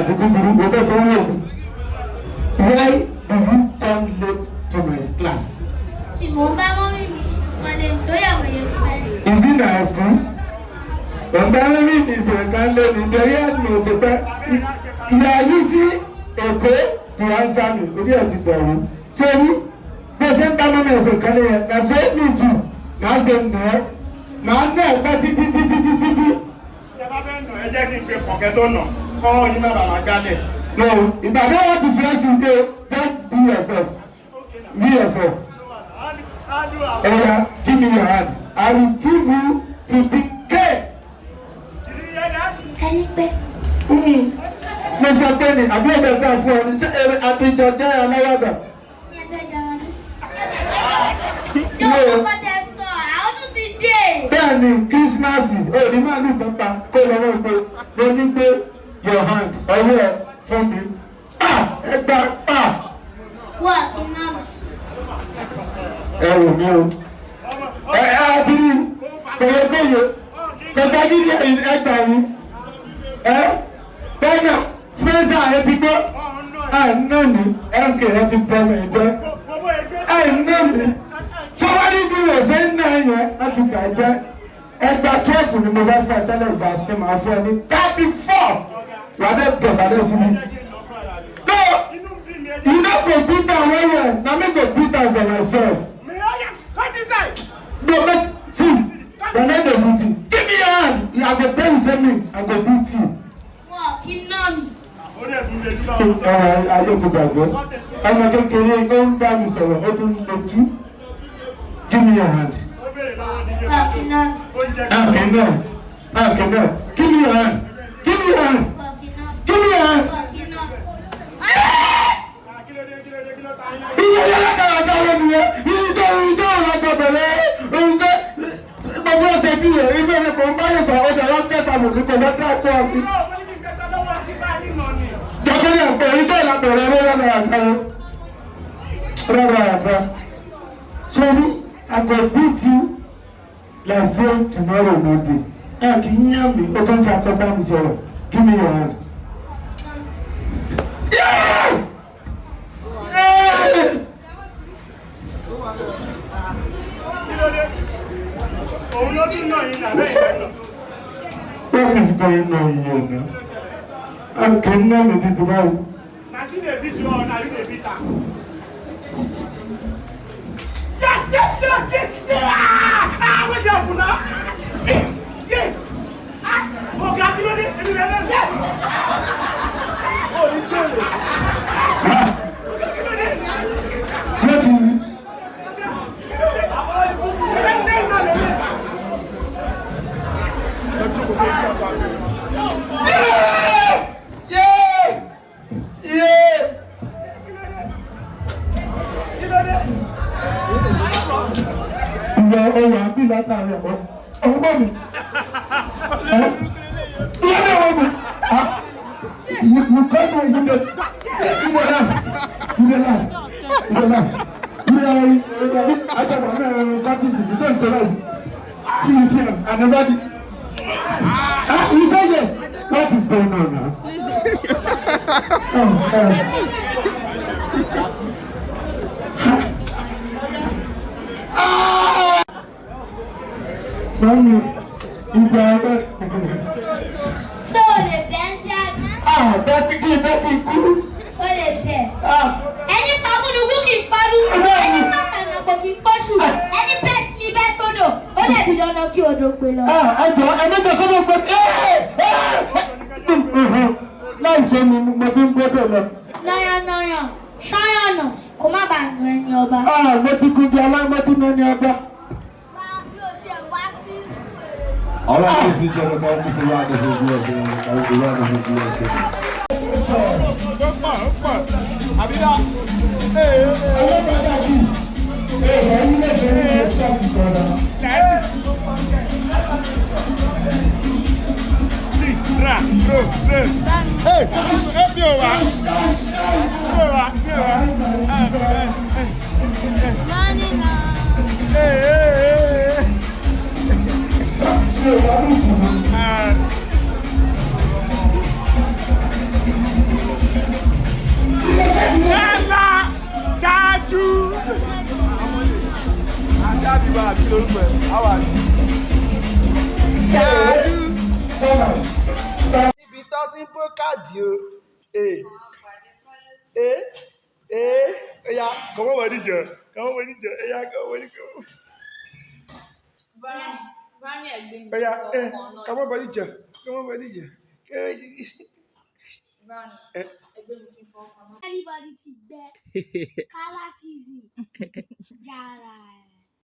àti kúkúrú mo bẹ́ sọ wọ́n. Why do you come late to my class? Ṣùgbọ́n bá mọ́mí mi wọlé lóyàwó yẹn pẹ́. Is it our school? Ọ̀gá mọ́mí mi ìfẹ́ kan lé ní torí ẹ̀dùn òṣèpẹ́. Ìyá yìí sí Èkó to answer me, orí ẹ̀ ti bẹ̀rù. Ṣé ní bí ẹ ṣe ń bá mọ́mí ẹ̀sìn kan lé yẹn, kà ṣe é mi jù, màá ṣe nà ẹ́, màá nà ẹ̀ pẹ́ títí. Ẹ bá fẹ́ nà ẹ jẹ́ kí n pe pọ̀kẹ́ tó nà, kọ́ yín má bàa máa gálẹ̀. No, if I don't want to stress you, don't be yourself. Be yourself. Oya, give me your hand. I will give you 50K. Ẹni pé. Mo sọ pé ní àbí ẹ̀dẹ̀ náà fún ọ ní sẹ́ àtijọ́ jẹ́ ọlọ́wọ́dà. Yóò kọ́kọ́ tẹ sọ, àwọn tún ti dé. Bẹ́ẹ̀ ni Kírísímàsì, òní máa ní ìtàn pa kó lọ́wọ́ pé mo ní pé your hand ọwọ́ ẹ fún mi. Ẹgbà pa. Wọ́n kì í náà. Ẹ wò mí o. Ẹ àti ní kòyókòyó kòtà gidi ẹgbà mi. Bẹ́ẹ̀ni Spencer ẹ ti gbọ́. Ẹ ná mi MK ẹ ti bọ́ mi jẹ́. Ẹ ná mi. Sọ́wọ́n bí wọ́n ṣe ń ná yẹn ẹ ti gbà jẹ́. Ẹgbà 12 ni mo fẹ́ fẹ́ tẹ́lẹ̀ ìgbà sí màá fẹ́ ní 34. Wà á dẹ́ bẹ̀ bàdé sí mi. No, you no go beat am well well. Na me go beat am for myself. No, make see. Dem no dey beat you. Give me your hand. I go tell you say me. I go beat you. Wọ́n kì í náà mi. Ayé ti bàjẹ́. Ọmọ kékeré ló ń bá mi sọ̀rọ̀, ó tún lójú. Give me your hand. Wọ́n kì í náà. Okay, no. Give me your hand. Give me your hand. Wọ́n kì í náà. Give me your hand. Wọ́n kì í náà. Iye yàrá kàràkà wọ́n mi yẹ. Iṣẹ́ ọ̀rọ̀ gbọ̀bẹ̀rẹ̀. Iṣẹ́ gbogbo ọ̀sẹ̀ bí yẹ. Ibẹ̀ ni kò ń bá yẹn sọ ọjà wọn kẹta lò ní kò lọ́dún àpò ọ̀gbìn. Jọ́kọ́ni àgbẹ̀ ìjọ ìlàbẹ̀rẹ̀ rárá àgbà. Sorry, I go beat you like say tomorrow no dey. Ẹ kì í yán mi, ó tún fi akọ́gbá mi sọ̀rọ̀. Give me your hand. What is going on here now? I cannot be the one. Now she dey beat you or now you dey beat her? Yeah! What's your puna? Yeah! Oh, God, you know this? Oh, you chill. What is it? Ọwọ́ àbí látàrí ọ̀pọ̀ ọgbọ́ mi. Ìyá mi ọwọ́ mi. You call me, you dey laugh. You dey laugh. I don't want practice. You don't say that. See you see I never did. You say that. What is going on now? Mami, ìgbà rẹ̀. Ṣé o lè bẹ́ ń sí àbí? Bẹ́ẹ̀ni kú. O lè bẹ̀. Ẹni pamúnukú kì í parú. Ẹni pàkànnàpọ̀ kì í pọ́ṣù. Ẹni bẹ́ẹ̀ sí mi bẹ́ẹ̀ sódò. Ó lè di dandan kí odò gbé lọ. Ẹjọ́ ẹgbẹ́jọ kọ́ ló gbé. Láìsọ ni mo fi ń gbọ́dọ̀ lọ. Nàyànàyàn, ṣáyànà, kó má bàa nù ẹni ọba. Mo ti kú di aláìmọ́tí ní ẹni ọba. All right, ladies and gentlemen, this is a wonderful blessing. That was a wonderful blessing. lórúkọ ẹ̀ àwa ni. Ṣáájú. Níbi tó ti ń bó káàdì o. Oya, kọ́mọ́ wọ níjọ. Oya, kọ́mọ́ wọ níjọ. Oya, kọ́mọ́ wọ níjọ. Everybody ti gbẹ. Kala season. Jara.